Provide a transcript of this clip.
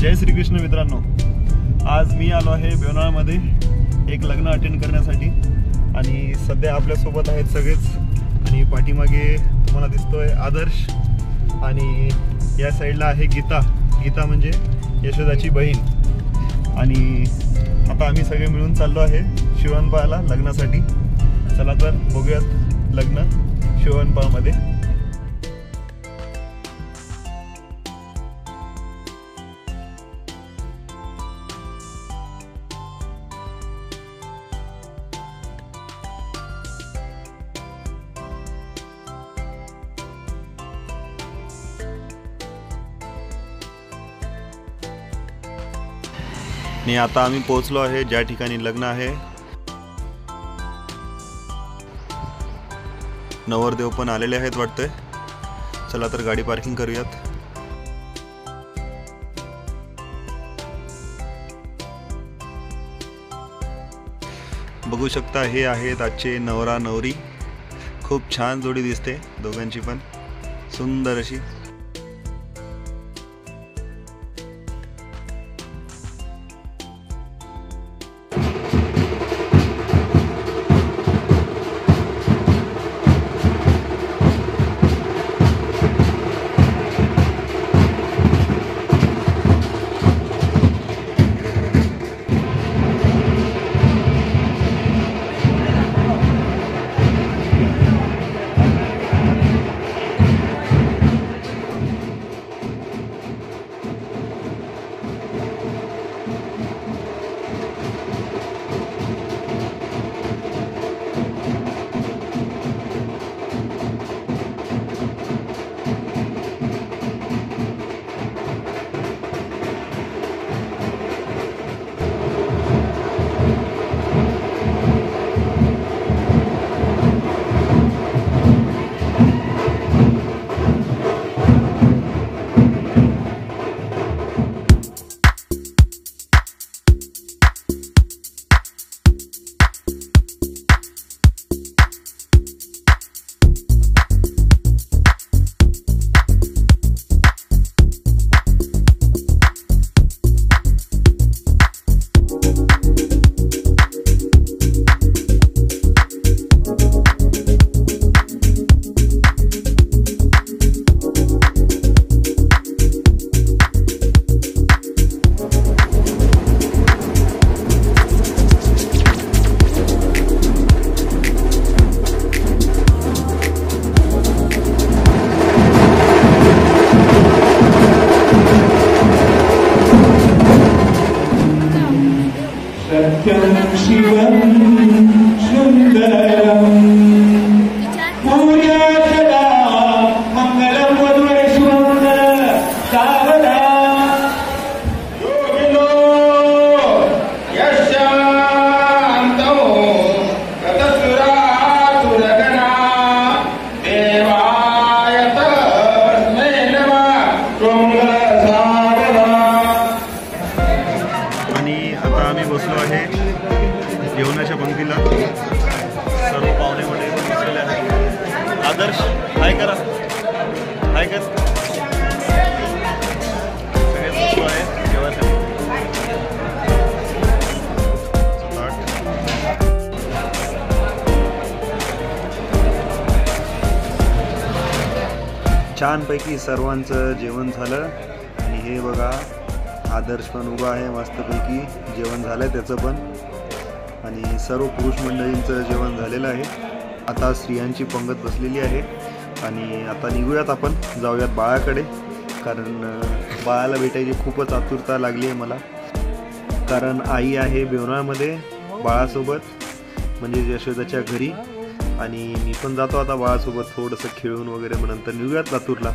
जय श्री कृष्ण मित्रांनो, आज मी आलो आहे बेवनाळमध्ये एक लग्न अटेंड करण्यासाठी आणि सध्या आपल्यासोबत आहेत सगळेच आणि पाठीमागे तुम्हाला दिसतोय आदर्श आणि या साईडला आहे गीता म्हणजे यशोदाची बहीण आणि आता आम्ही सगळे मिळून चाललो आहे शिवणपाळला लग्नासाठी। चला तर बघूयात लग्न शिवणपाळमध्ये। आणि आता आम्ही पोहोचलो आहे ज्या ठिकाणी लग्न आहे। नवरदेव पण आलेले आहेत वाटतंय। चला तर गाडी पार्किंग करूयात। बघू शकता हे आहेत आजचे नवरा नवरी। खूप छान जोडी दिसते दोघांची पण सुंदर अशी। जेवणाच्या पंक्तीला सर्व पाहुणे मंडळी बसलेले आहेत। आदर्श हाय करा, हाय कर। सगळे बसलो आहेत जेवायसाठी। छानपैकी सर्वांचं जेवण झालं आणि हे बघा आदर्श पण उभा आहे मस्तपैकी जेवण झालंय त्याचं पण आणि सर्व पुरुष मंडळींचं जेवण झालेलं आहे। आता स्त्रियांची पंगत बसलेली आहे आणि आता निघूयात आपण जाऊयात बाळाकडे, कारण बाळाला भेटायची खूपच आतुरता लागली आहे मला, कारण आई आहे बेवनाळमध्ये बाळासोबत म्हणजे यशोदाच्या घरी आणि मी पण जातो आता बाळासोबत थोडंसं खेळून वगैरे, मग नंतर निघूयात लातूरला।